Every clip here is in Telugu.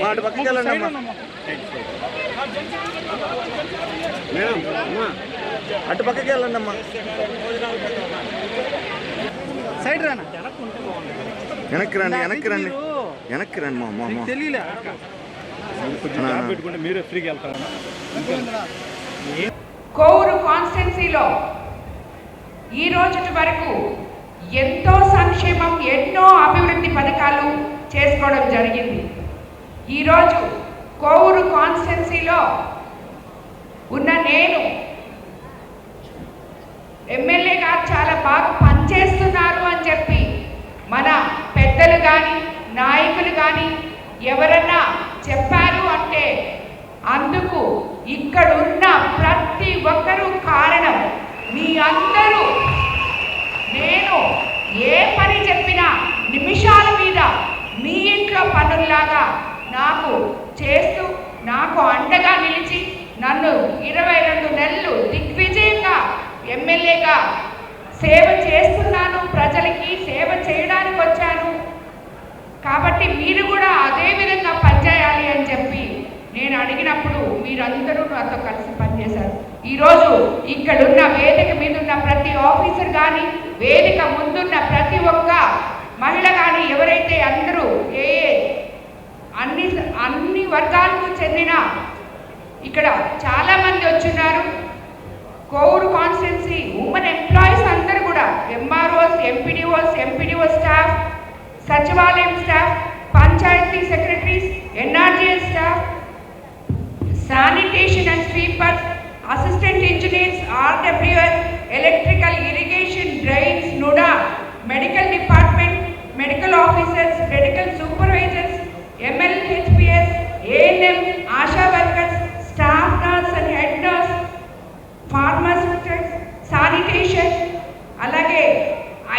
వాటి పక్కకి వెళ్ళండి అమ్మా మేడం అటు పక్కకి వెళ్ళండి అమ్మా సైడ్ రానా వెనక్కి రండి వెనక్కి రండి వెనక్కి రండి మా అమ్మ తెలియలే మీరే ఫ్రీగా వెళ్తారా? కోవూరు కాన్స్టిట్యున్సీలో ఈ రోజు వరకు ఎంతో సంక్షేమం ఎన్నో అభివృద్ధి పథకాలు చేసుకోవడం జరిగింది. ఈరోజు కోవూరు కాన్స్టిట్యున్సీలో ఉన్న నేను ఎమ్మెల్యే గారు చాలా బాగా పనిచేస్తున్నారు అని చెప్పి మన పెద్దలు కానీ నాయకులు కానీ ఎవరన్నా చెప్పారు అంటే అందుకు ఇక్కడున్న ప్రతి ఒక్కరూ కారణం. మీ అందరూ నేను ఏ పని చెప్పినా నిమిషాల మీద మీ ఇంట్లో పనుల్లాగా నాకు చేస్తూ నాకు అండగా నిలిచి నన్ను 22 నెలలు దిగ్విజయంగా ఎమ్మెల్యేగా సేవ చేస్తున్నాను. ప్రజలకి సేవ చేయడానికి వచ్చాను కాబట్టి మీరు కూడా అదే విధంగా పనిచేయాలి అని చెప్పి నేను అడిగినప్పుడు మీరందరూ నాతో కలిసి పనిచేశారు. ఈరోజు ఇక్కడున్న వేదిక మీద ఉన్న ప్రతి ఆఫీసర్ కానీ వేదిక ముందున్న ప్రతి ఒక్క మహిళ కానీ ఎవరైతే అందరూ అన్ని వర్గాలకు చెందిన ఇక్కడ చాలామంది వచ్చున్నారు. కోవూరు కాన్స్టిట్యున్సీ ఉమెన్ ఎంప్లాయీస్ అందరూ కూడా ఎంఆర్ఓస్ ఎంపీడీఓ స్టాఫ్, సచివాలయం staff, panchayat secretaries, NREGS staff, sanitation and sweepers, assistant engineers, RWS, electrical, irrigation, drains, NUDA, medical department, medical officers, medical supervisors, MLHPs, ANM, ASHA workers, staff nurse and head nurse, pharmaceuticals, sanitation, అలాగే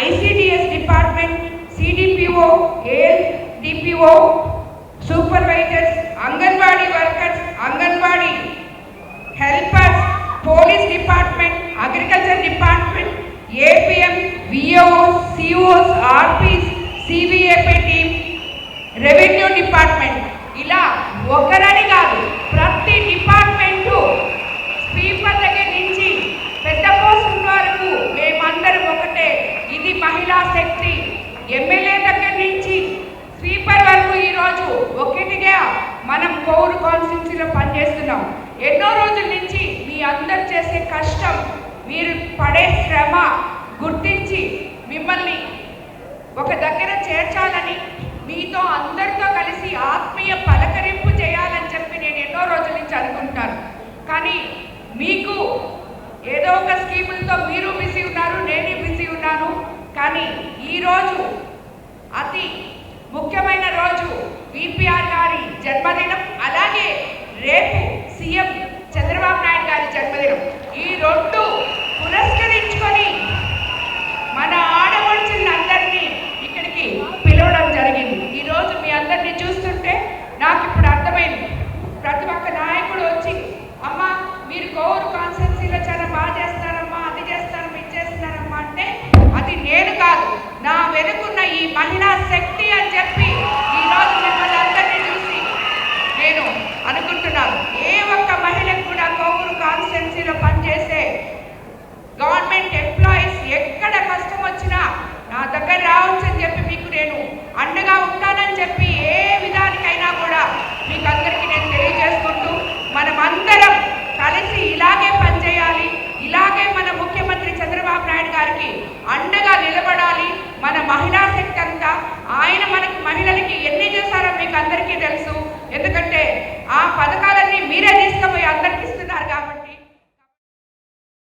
ICDS department, CDPO, ALDPO, supervisors, anganwadi workers, anganwadi helpers, police department, agriculture department, APM, VOs, COs, RPs, CVAP team, revenue department, ఇలా ఒకరని కాదు ప్రతి డిపార్ట్మెంటు స్వీపర్ దగ్గర నుంచి పెద్ద పోస్ట్ వరకు మేమందరం ఒకటే. ఇది మహిళా శక్తి. ఎమ్మెల్యే దగ్గర నుంచి స్వీపర్ వరకు ఈరోజు ఒకటిగా మనం కోవూరు కాన్స్టిట్యున్సీలో పనిచేస్తున్నాం. ఎన్నో రోజుల నుంచి మీ అందరు చేసే కష్టం, మీరు పడే శ్రమ గుర్తించి మిమ్మల్ని ఒక దగ్గర చేర్చాలని, మీతో అందరితో కలిసి ఆత్మీయ పలకరింపు చేయాలని చెప్పి నేను ఎన్నో రోజుల నుంచి అనుకుంటాను. కానీ మీకు ఏదో ఒక స్కీములతో మీరు బిజీ ఉన్నారు, నేను బిజీ ఉన్నాను. కానీ ఈరోజు అతి ముఖ్యమైన రోజు విపిఆర్ గారి జన్మదినం, అలాగే రేపు సీఎం చంద్రబాబు నాయుడు గారి జన్మదినం. ఈ రెండు పురస్కరించుకొని మన ఆడపడుచులందరినీ ఇక్కడికి పిలవడం జరిగింది. ఈరోజు మీ అందరినీ చూస్తుంటే నాకు ఇప్పుడు అర్థమైంది. ప్రతి ఒక్క నాయకుడు వచ్చి అమ్మ మీరు కోవూరు కాన్స్టిట్యున్సీలో చాలా బాగా చేస్తారమ్మా, అది చేస్తారమ్మా, ఇది చేస్తున్నారమ్మా అంటే అది నేను కాదు, నా వెనుకున్న ఈ మహిళా శక్తి అని చెప్పి ఈరోజు మిమ్మల్ని అందరినీ చూసి నేను అనుకుంటున్నాను. ఏ ఒక్క మహిళకు కూడా కోవూరు కాన్స్టిట్యున్సీలో పనిచేసే గవర్నమెంట్ ఎంప్లాయీస్ ఎక్కడ కష్టం వచ్చినా నా దగ్గర రావచ్చు అని చెప్పి మీకు నేను అండగా ఉంటానని చెప్పి ఏ విధానికైనా కూడా మీకు అందరికీ నేను తెలియజేసుకుంటూ మనమందరం కలిసి ఇలాగే పనిచేయాలి, ఇలాగే మన ముఖ్యమంత్రి చంద్రబాబు నాయుడు గారికి అండగా నిలబడాలి. మన మహిళా శక్తి అంతా ఆయన మనకి మహిళలకి ఎన్ని చేశారో మీకు అందరికీ తెలుసు. ఎందుకంటే ఆ పథకాలన్నీ